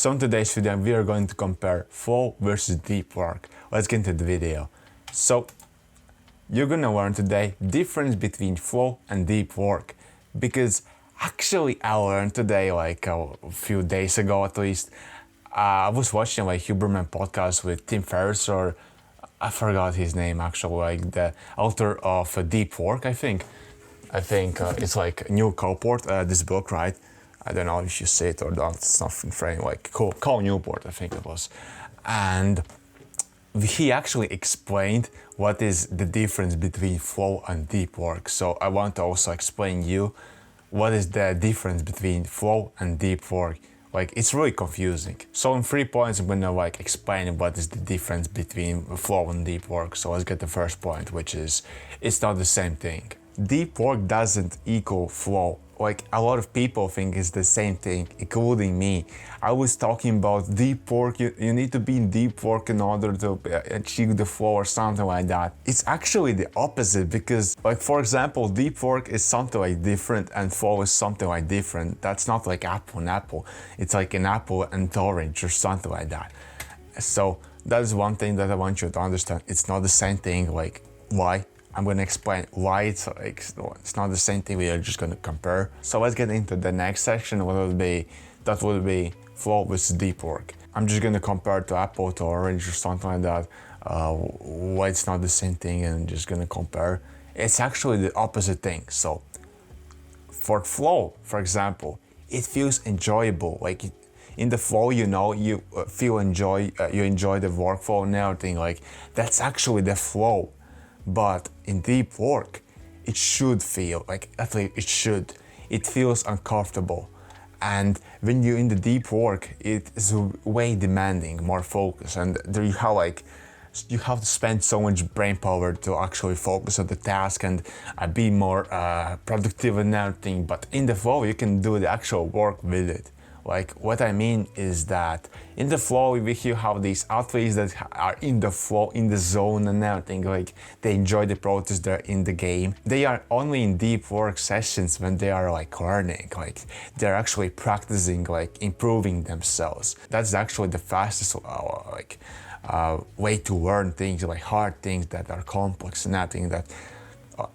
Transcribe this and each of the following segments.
So in today's video, we are going to compare flow versus deep work. Let's get into the video. So you're gonna learn today difference between flow and deep work, because actually I learned today, like a few days ago at least, I was watching like Huberman podcast with Tim Ferriss, or I forgot his name actually, like the author of Deep Work, I think it's like Neil Newport, this book, right? I don't know if you see it or not. It's not in frame, like Cal Newport, I think it was. And he actually explained what is the difference between flow and deep work. So I want to also explain you what is the difference between flow and deep work. Like, it's really confusing. So in 3 points, I'm gonna like explain what is the difference between flow and deep work. So let's get the first point, which is it's not the same thing. Deep work doesn't equal flow. Like, a lot of people think it's the same thing, including me. I was talking about deep work, you need to be in deep work in order to achieve the flow or something like that. It's actually the opposite, because, like, for example, deep work is something like different and flow is something like different. That's not like apple and apple. It's like an apple and orange or something like that. So that is one thing that I want you to understand. It's not the same thing. Like, why? I'm going to explain why it's not the same thing. We are just going to compare. So let's get into the next section. That will be flow versus deep work. I'm just going to compare to apple to orange or something like that. Why it's not the same thing, and just going to compare. It's actually the opposite thing. So for flow, for example, it feels enjoyable. Like, in the flow, you enjoy the workflow and everything. Like, that's actually the flow. But in deep work, it should feel like, at least it should. It feels uncomfortable. And when you're in the deep work, it is way demanding, more focus. And there you have to spend so much brain power to actually focus on the task and be more productive and everything. But in the flow, you can do the actual work with it. Like, what I mean is that in the flow, you have these athletes that are in the flow, in the zone and everything. Like, they enjoy the process, they're in the game. They are only in deep work sessions when they are like learning, like they're actually practicing, like improving themselves. That's actually the fastest way to learn things, like hard things that are complex and everything that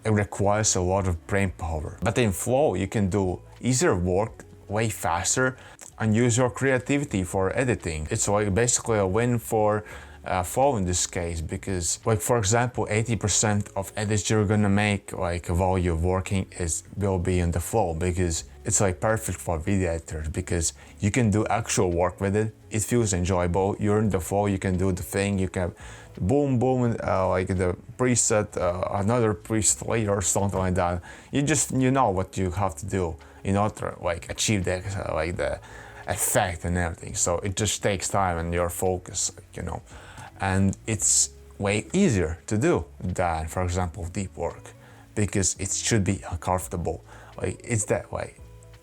it requires a lot of brain power. But in flow, you can do easier work way faster and use your creativity for editing. It's like basically a win for flow in this case, because, like, for example, 80% of edits you're gonna make, like, while you're working will be in the flow, because it's like perfect for video editors, because you can do actual work with it. It feels enjoyable. You're in the flow, you can do the thing, you can boom, like the preset, another preset later or something like that. You know what you have to do in order to like achieve the effect and everything. So it just takes time and your focus, and it's way easier to do than, for example, deep work, because it should be uncomfortable. Like, it's that way.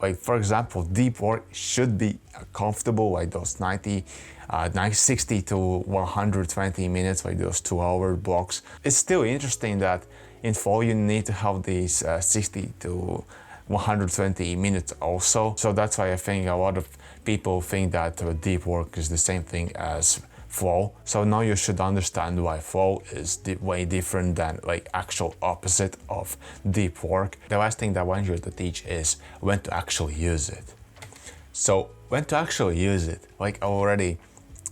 Like, for example, deep work should be comfortable, like those 60 to 120 minutes, like those 2-hour blocks. It's still interesting that in flow you need to have these 60 to 120 minutes also. So that's why I think a lot of people think that deep work is the same thing as flow. So now you should understand why flow is way different than like actual opposite of deep work. The last thing that I want you to teach is when to actually use it. So when to actually use it, like, I already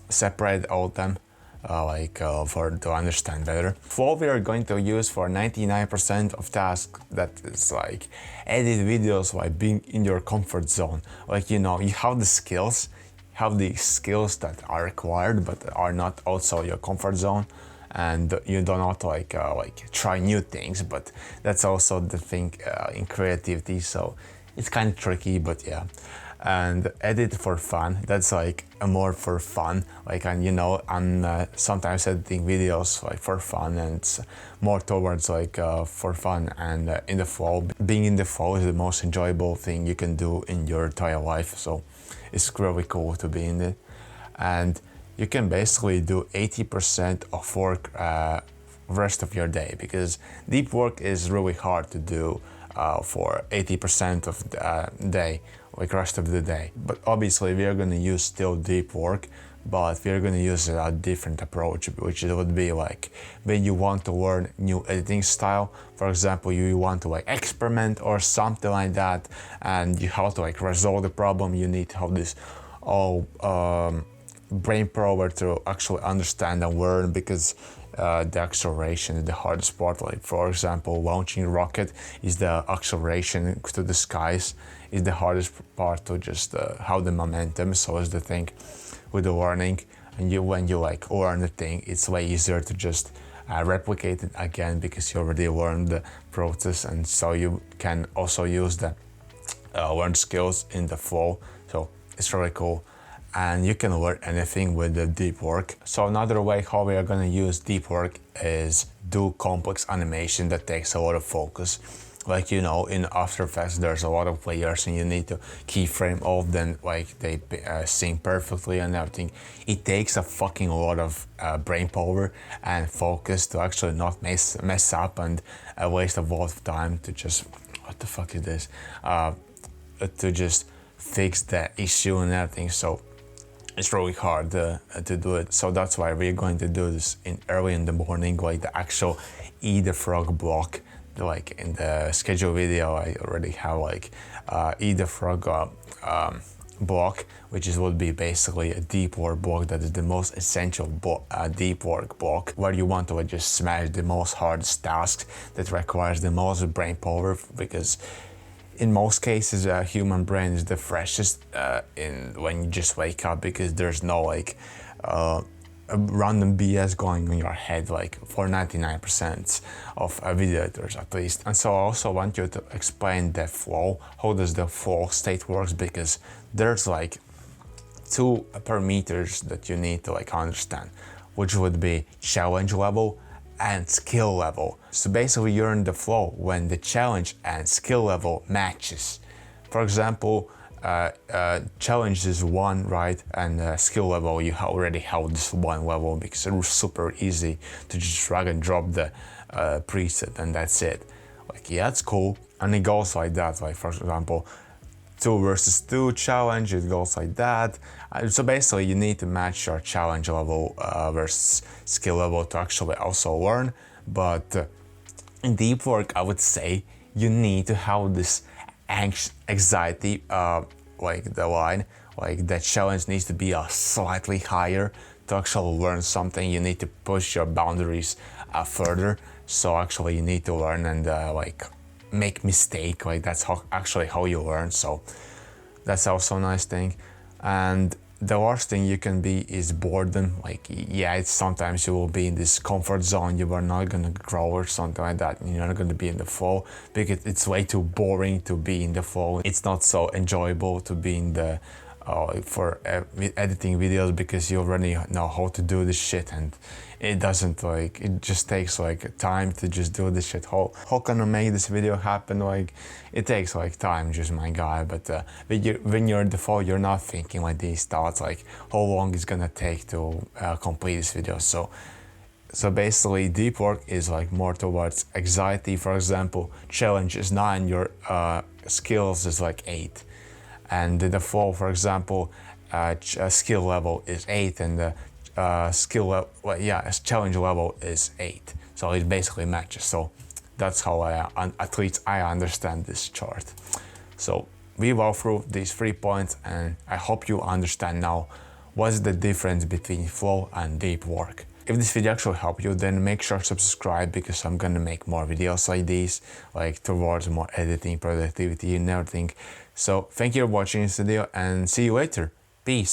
separated all of them, to understand better. Flow we are going to use for 99% of tasks, that is like edit videos, like being in your comfort zone. Like, you have the skills, that are required but are not also your comfort zone, and you do not try new things. But that's also the thing in creativity, so it's kind of tricky, but yeah. And edit for fun, that's like more for fun, like, and I'm sometimes editing videos like for fun, and it's more towards like for fun. And in the flow, being in the flow is the most enjoyable thing you can do in your entire life, so it's really cool to be in it. And you can basically do 80% of work rest of your day, because deep work is really hard to do for 80% of the day, like rest of the day. But obviously we are going to use still deep work, but we are going to use a different approach, which would be like when you want to learn new editing style. For example, you want to like experiment or something like that, and you have to like resolve the problem. You need to have this all brain power to actually understand and learn, because the acceleration is the hardest part. Like for example, launching a rocket is the acceleration to the skies is the hardest part to just have the momentum. So is the thing with the learning, and when you like learn the thing, it's way easier to just replicate it again, because you already learned the process, and so you can also use the learned skills in the flow. So it's really cool, and you can learn anything with the deep work. So another way how we are going to use deep work is do complex animation that takes a lot of focus. Like, you know, in After Effects there's a lot of layers and you need to keyframe all of them, like they sync perfectly and everything. It takes a fucking lot of brain power and focus to actually not mess up and waste a lot of time to just, what the fuck is this, to just fix the issue and everything. So it's really hard to do it. So that's why we're going to do this early in the morning, like the actual Eat the Frog block. Like in the schedule video, I already have like Eat the Frog block, which would be basically a deep work block that is the most essential deep work block, where you want to like, just smash the most hardest tasks that requires the most brain power, because in most cases a human brain is the freshest when you just wake up, because there's no like random BS going on in your head, like for 99% of video editors at least. And so I also want you to explain the flow. How does the flow state works? Because there's like two parameters that you need to like understand, which would be challenge level and skill level. So basically you're in the flow when the challenge and skill level matches. For example, challenge is 1, right, and skill level you already have this 1 level, because it was super easy to just drag and drop the preset and that's it. Like, yeah, it's cool, and it goes like that. Like for example, 2 versus 2 challenge, it goes like that. So basically you need to match your challenge level versus skill level to actually also learn. But in deep work, I would say you need to have this anxiety, like the line, like that challenge needs to be slightly higher to actually learn something. You need to push your boundaries further. So actually you need to learn and like make mistake, like that's how you learn. So that's also a nice thing. And the worst thing you can be is boredom. Like, yeah, it's sometimes you will be in this comfort zone, you are not gonna grow or something like that, and you're not gonna be in the flow because it's way too boring to be in the flow. It's not so enjoyable to be in the for editing videos, because you already know how to do this shit, and it doesn't, like, it just takes like time to just do this shit. How can I make this video happen? Like, it takes like time, just my guy. But when you're in the flow, you're not thinking like these thoughts, like how long it's gonna take to complete this video. So basically deep work is like more towards anxiety. For example, challenge is 9, your skills is like 8. And the flow, for example, skill level is 8, and the challenge level is 8. So it basically matches. So that's how at least I understand this chart. So we walk through these 3 points, and I hope you understand now what's the difference between flow and deep work. If this video actually helped you, then make sure to subscribe, because I'm gonna make more videos like these, like towards more editing, productivity and everything. So thank you for watching this video, and see you later. Peace.